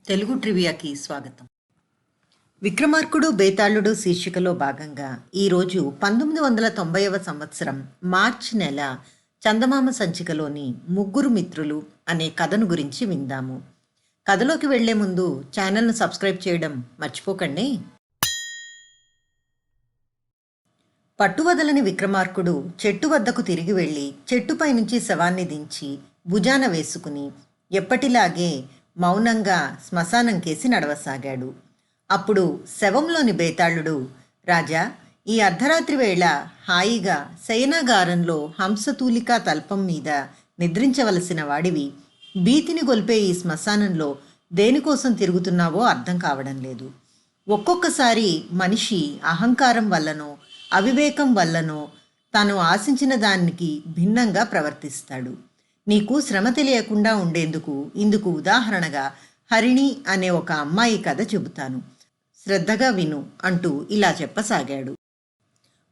తెలుగు ట్రివియాకి స్వాగతం. విక్రమార్కుడు బేతాళుడు శీర్షికలో భాగంగా ఈరోజు 1990వ సంవత్సరం మార్చి నెల చందమామ సంచికలోని ముగ్గురు మిత్రులు అనే కథను గురించి విందాము. కథలోకి వెళ్లే ముందు ఛానల్ను సబ్స్క్రైబ్ చేయడం మర్చిపోకండి. పట్టువదలని విక్రమార్కుడు చెట్టు వద్దకు తిరిగి వెళ్ళి చెట్టుపై నుంచి శవాన్ని దించి భుజాన వేసుకుని ఎప్పటిలాగే మౌనంగా శ్మశానం కేసి నడవసాగాడు. అప్పుడు శవంలోని బేతాళుడు, రాజా, ఈ అర్ధరాత్రి వేళ హాయిగా శయనాగారంలో హంసతూలికా తల్పం మీద నిద్రించవలసిన వాడివి భీతిని గొల్పే ఈ శ్మశానంలో దేనికోసం తిరుగుతున్నావో అర్థం కావడం లేదు. ఒక్కొక్కసారి మనిషి అహంకారం వల్లనో అవివేకం వల్లనో తాను ఆశించిన దానికి భిన్నంగా ప్రవర్తిస్తాడు. నీకు శ్రమ తెలియకుండా ఉండేందుకు ఇందుకు ఉదాహరణగా హరిణి అనే ఒక అమ్మాయి కథ చెబుతాను, శ్రద్ధగా విను అంటూ ఇలా చెప్పసాగాడు.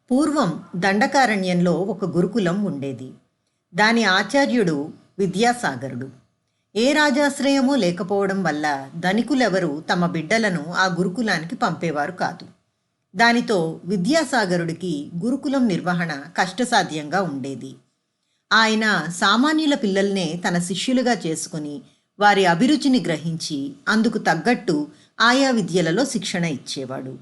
పూర్వం దండకారణ్యంలో ఒక గురుకులం ఉండేది. దాని ఆచార్యుడు విద్యాసాగరుడు. ఏ రాజాశ్రయమూ లేకపోవడం వల్ల ధనికులెవరూ తమ బిడ్డలను ఆ గురుకులానికి పంపేవారు కాదు. దానితో విద్యాసాగరుడికి గురుకులం నిర్వహణ కష్టసాధ్యంగా ఉండేది. ఆయన సామాన్యుల పిల్లల్నే తన శిష్యులుగా చేసుకుని వారి అభిరుచిని గ్రహించి అందుకు తగ్గట్టు ఆయా విద్యలలో శిక్షణ ఇచ్చేవాడు.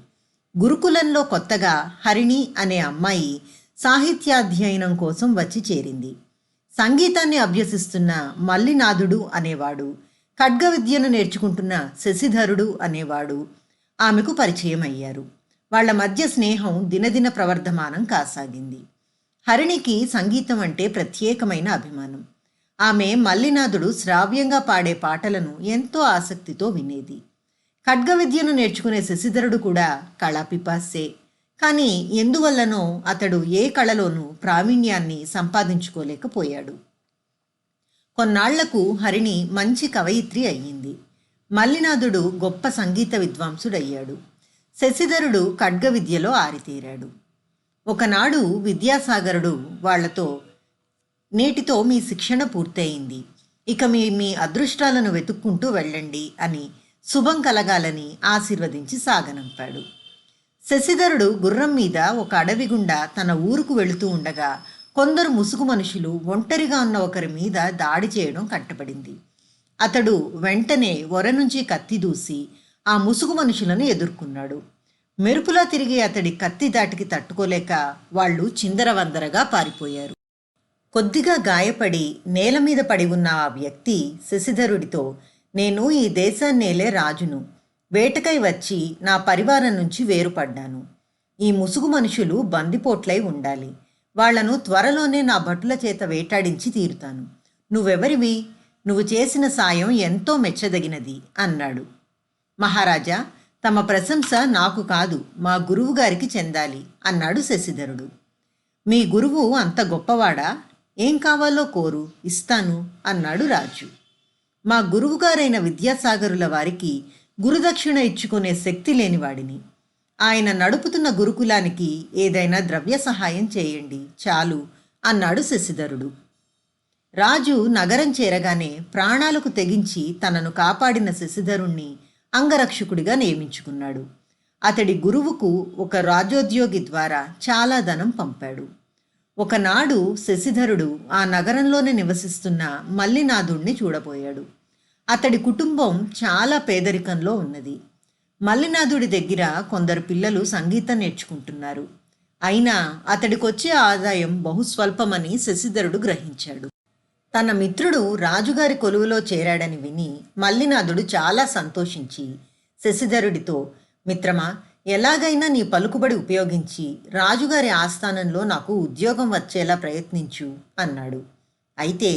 గురుకులంలో కొత్తగా హరిణి అనే అమ్మాయి సాహిత్యాధ్యయనం కోసం వచ్చి చేరింది. సంగీతాన్ని అభ్యసిస్తున్న మల్లినాథుడు అనేవాడు, ఖడ్గ విద్యను నేర్చుకుంటున్న శశిధరుడు అనేవాడు ఆమెకు పరిచయం అయ్యారు. వాళ్ల మధ్య స్నేహం దినదిన ప్రవర్ధమానం కాసాగింది. హరిణికి సంగీతం అంటే ప్రత్యేకమైన అభిమానం. ఆమె మల్లినాథుడు శ్రావ్యంగా పాడే పాటలను ఎంతో ఆసక్తితో వినేది. ఖడ్గ విద్యను నేర్చుకునే శశిధరుడు కూడా కళాపిపాసే. కానీ ఎందువల్లనో అతడు ఏ కళలోనూ ప్రావీణ్యాన్ని సంపాదించుకోలేకపోయాడు. కొన్నాళ్లకు హరిణి మంచి కవయిత్రి అయ్యింది. మల్లినాథుడు గొప్ప సంగీత విద్వాంసుడయ్యాడు. శశిధరుడు ఖడ్గ విద్యలో ఆరితేరాడు. ఒకనాడు విద్యాసాగరుడు వాళ్లతో, నేటితో మీ శిక్షణ పూర్తయింది, ఇక మీ అదృష్టాలను వెతుక్కుంటూ వెళ్ళండి అని శుభం కలగాలని ఆశీర్వదించి సాగనంపాడు. శశిధరుడు గుర్రం మీద ఒక అడవి గుండా తన ఊరుకు వెళుతూ ఉండగా కొందరు ముసుగు మనుషులు ఒంటరిగా ఉన్న ఒకరి మీద దాడి చేయడం కంటపడింది. అతడు వెంటనే ఒర నుంచి కత్తి దూసి ఆ ముసుగు మనుషులను ఎదుర్కొన్నాడు. మెరుపులా తిరిగి అతడి కత్తి దాటికి తట్టుకోలేక వాళ్ళు చిందరవందరగా పారిపోయారు. కొద్దిగా గాయపడి నేల మీద పడి ఉన్న ఆ వ్యక్తి శశిధరుడితో, నేను ఈ దేశాన్నేలే రాజును, వేటకై వచ్చి నా పరివారం నుంచి వేరుపడ్డాను. ఈ ముసుగు మనుషులు బందిపోట్లై ఉండాలి. వాళ్లను త్వరలోనే నా భటుల చేత వేటాడించి తీరుతాను. నువ్వెవరివి? నువ్వు చేసిన సాయం ఎంతో మెచ్చదగినది అన్నాడు. మహారాజా, తమ ప్రశంస నాకు కాదు, మా గురువు గారికి చెందాలి అన్నాడు శశిధరుడు. మీ గురువు అంత గొప్పవాడా? ఏం కావాలో కోరు, ఇస్తాను అన్నాడు రాజు. మా గురువుగారైన విద్యాసాగరుల వారికి గురుదక్షిణ ఇచ్చుకునే శక్తి లేనివాడిని. ఆయన నడుపుతున్న గురుకులానికి ఏదైనా ద్రవ్య సహాయం చేయండి చాలు అన్నాడు శశిధరుడు. రాజు నగరం చేరగానే ప్రాణాలకు తెగించి తనను కాపాడిన శశిధరుణ్ణి అంగరక్షకుడిగా నియమించుకున్నాడు. అతడి గురువుకు ఒక రాజోద్యోగి ద్వారా చాలా ధనం పంపాడు. ఒకనాడు శశిధరుడు ఆ నగరంలోనే నివసిస్తున్న మల్లినాథుణ్ణి చూడబోయాడు. అతడి కుటుంబం చాలా పేదరికంలో ఉన్నది. మల్లినాథుడి దగ్గర కొందరు పిల్లలు సంగీతం నేర్చుకుంటున్నారు. అయినా అతడికొచ్చే ఆదాయం బహుస్వల్పమని శశిధరుడు గ్రహించాడు. తన మిత్రుడు రాజుగారి కొలువులో చేరాడని విని మల్లినాథుడు చాలా సంతోషించి శశిధరుడితో, మిత్రమా, ఎలాగైనా నీ పలుకుబడి ఉపయోగించి రాజుగారి ఆస్థానంలో నాకు ఉద్యోగం వచ్చేలా ప్రయత్నించు అన్నాడు. అయితే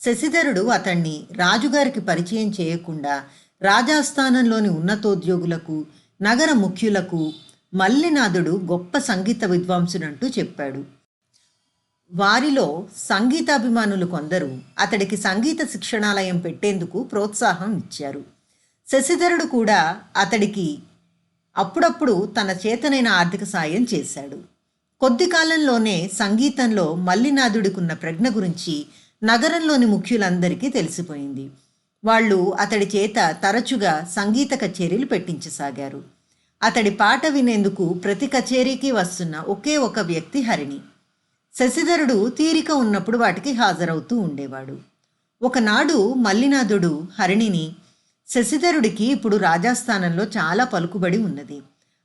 శశిధరుడు అతన్ని రాజుగారికి పరిచయం చేయకుండా రాజాస్థానంలోని ఉన్నతోద్యోగులకు, నగర ముఖ్యులకు మల్లినాథుడు గొప్ప సంగీత విద్వాంసుడంటూ చెప్పాడు. వారిలో సంగీతాభిమానులు కొందరు అతడికి సంగీత శిక్షణాలయం పెట్టేందుకు ప్రోత్సాహం ఇచ్చారు. శశిధరుడు కూడా అతడికి అప్పుడప్పుడు తన చేతనైన ఆర్థిక సాయం చేశాడు. కొద్ది కాలంలోనే సంగీతంలో మల్లినాథుడికున్న ప్రజ్ఞ గురించి నగరంలోని ముఖ్యులందరికీ తెలిసిపోయింది. వాళ్ళు అతడి చేత తరచుగా సంగీత కచేరీలు పెట్టించసాగారు. అతడి పాట వినేందుకు ప్రతి కచేరీకి వస్తున్న ఒకే ఒక వ్యక్తి హరిణి. శశిధరుడు తీరిక ఉన్నప్పుడు వాటికి హాజరవుతూ ఉండేవాడు. ఒకనాడు మల్లినాథుడు హరిణిని, శశిధరుడికి ఇప్పుడు రాజాస్థానంలో చాలా పలుకుబడి ఉన్నది,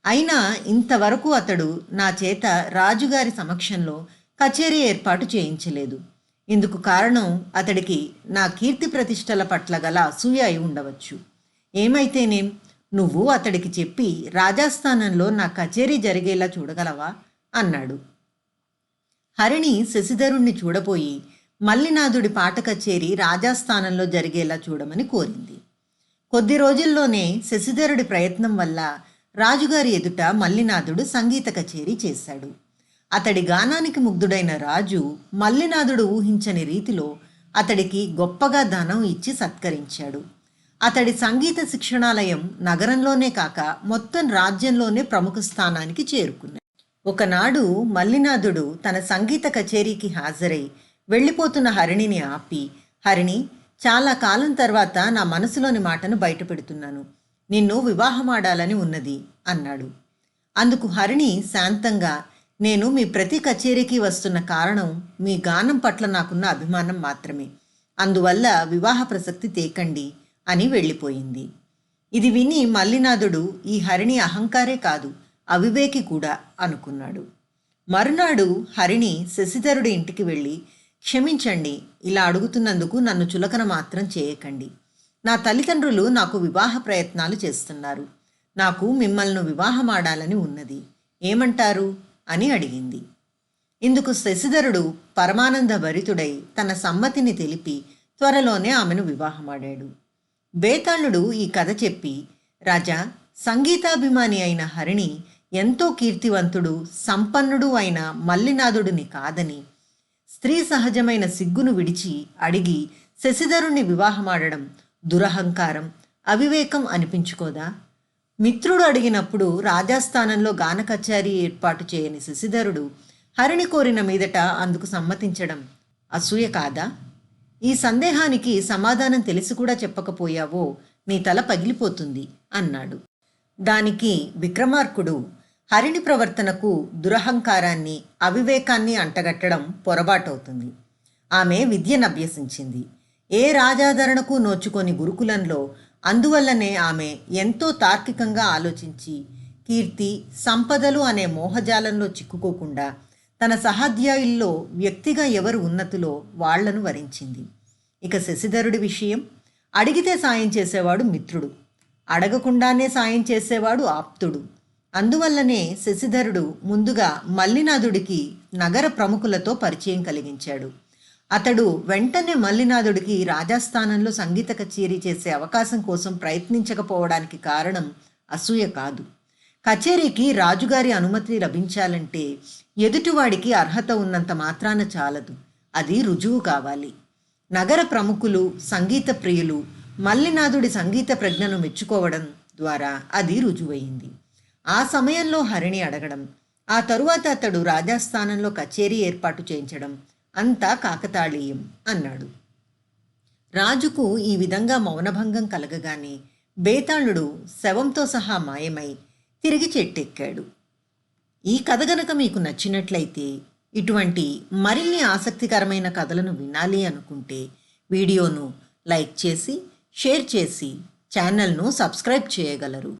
అయినా ఇంతవరకు అతడు నా చేత రాజుగారి సమక్షంలో కచేరీ ఏర్పాటు చేయించలేదు. ఇందుకు కారణం అతడికి నా కీర్తి ప్రతిష్టల పట్ల గల అసూయ అయి ఉండవచ్చు. ఏమైతేనేం, నువ్వు అతడికి చెప్పి రాజాస్థానంలో నా కచేరీ జరిగేలా చూడగలవా అన్నాడు. హరిణి శశిధరుణ్ణి చూడబోయి మల్లినాథుడి పాట కచేరీ రాజాస్థానంలో జరిగేలా చూడమని కోరింది. కొద్ది రోజుల్లోనే శశిధరుడి ప్రయత్నం వల్ల రాజుగారి ఎదుట మల్లినాథుడు సంగీత కచేరీ చేశాడు. అతడి గానానికి ముగ్ధుడైన రాజు మల్లినాథుడు ఊహించని రీతిలో అతడికి గొప్పగా ధనం ఇచ్చి సత్కరించాడు. అతడి సంగీత శిక్షణాలయం నగరంలోనే కాక మొత్తం రాజ్యంలోనే ప్రముఖ స్థానానికి చేరుకున్నాడు. ఒకనాడు మల్లినాథుడు తన సంగీత కచేరీకి హాజరై వెళ్ళిపోతున్న హరిణిని ఆపి, హరిణి, చాలా కాలం తర్వాత నా మనసులోని మాటను బయటపెడుతున్నాను. నిన్ను వివాహమాడాలని ఉన్నది అన్నాడు. అందుకు హరిణి శాంతంగా, నేను మీ ప్రతి కచేరీకి వస్తున్న కారణం మీ గానం పట్ల నాకున్న అభిమానం మాత్రమే, అందువల్ల వివాహ ప్రసక్తి తేకండి అని వెళ్ళిపోయింది. ఇది విని మల్లినాథుడు ఈ హరిణి అహంకారే కాదు, అవివేకి కూడా అనుకున్నాడు. మరునాడు హరిణి శశిధరుడి ఇంటికి వెళ్ళి, క్షమించండి, ఇలా అడుగుతున్నందుకు నన్ను చులకన మాత్రం చేయకండి. నా తల్లిదండ్రులు నాకు వివాహ ప్రయత్నాలు చేస్తున్నారు. నాకు మిమ్మల్ని వివాహమాడాలని ఉన్నది, ఏమంటారు అని అడిగింది. ఇందుకు శశిధరుడు పరమానంద భరితుడై తన సమ్మతిని తెలిపి త్వరలోనే ఆమెను వివాహమాడాడు. బేతాళుడు ఈ కథ చెప్పి, రాజా, సంగీతాభిమాని అయిన హరిణి ఎంతో కీర్తివంతుడు సంపన్నుడు అయిన మల్లినాథుడిని కాదని స్త్రీ సహజమైన సిగ్గును విడిచి అడిగి శశిధరుణ్ణి వివాహమాడడం దురహంకారం, అవివేకం అనిపించుకోదా? మిత్రుడు అడిగినప్పుడు రాజాస్థానంలో గాన కచేరీ ఏర్పాటు చేయని శశిధరుడు హరిణి కోరిన మీదట అందుకు సమ్మతించడం అసూయ కాదా? ఈ సందేహానికి సమాధానం తెలిసి కూడా చెప్పకపోయావో నీ తల పగిలిపోతుంది అన్నాడు. దానికి విక్రమార్కుడు, హరిణి ప్రవర్తనకు దురహంకారాన్ని, అవివేకాన్ని అంటగట్టడం పొరపాటవుతుంది. ఆమె విద్యనభ్యసించింది, ఏ రాజాదరణకు నోచుకొని గురుకులంలో. అందువల్లనే ఆమె ఎంతో తార్కికంగా ఆలోచించి కీర్తి, సంపదలు అనే మోహజాలంలో చిక్కుకోకుండా తన సహాధ్యాయుల్లో వ్యక్తిగా ఎవరు ఉన్నతులో వాళ్లను వరించింది. ఇక శశిధరుడి విషయం, అడిగితే సాయం చేసేవాడు మిత్రుడు, అడగకుండానే సాయం చేసేవాడు ఆప్తుడు. అందువల్లనే శశిధరుడు ముందుగా మల్లినాథుడికి నగర ప్రముఖులతో పరిచయం కలిగించాడు. అతడు వెంటనే మల్లినాథుడికి రాజాస్థానంలో సంగీత కచేరీ చేసే అవకాశం కోసం ప్రయత్నించకపోవడానికి కారణం అసూయ కాదు. కచేరీకి రాజుగారి అనుమతి లభించాలంటే ఎదుటివాడికి అర్హత ఉన్నంత మాత్రాన చాలదు, అది రుజువు కావాలి. నగర ప్రముఖులు, సంగీత ప్రియులు మల్లినాథుడి సంగీత ప్రజ్ఞను మెచ్చుకోవడం ద్వారా అది రుజువయింది. ఆ సమయంలో హరిణి అడగడం, ఆ తరువాత అతడు రాజాస్థానంలో కచేరీ ఏర్పాటు చేయించడం అంతా కాకతాళీయం అన్నాడు. రాజుకు ఈ విధంగా మౌనభంగం కలగగానే బేతాళుడు శవంతో సహా మాయమై తిరిగి చెట్టెక్కాడు. ఈ కథ గనక మీకు నచ్చినట్లయితే, ఇటువంటి మరిన్ని ఆసక్తికరమైన కథలను వినాలి అనుకుంటే వీడియోను లైక్ చేసి, షేర్ చేసి ఛానల్ను సబ్స్క్రైబ్ చేయగలరు.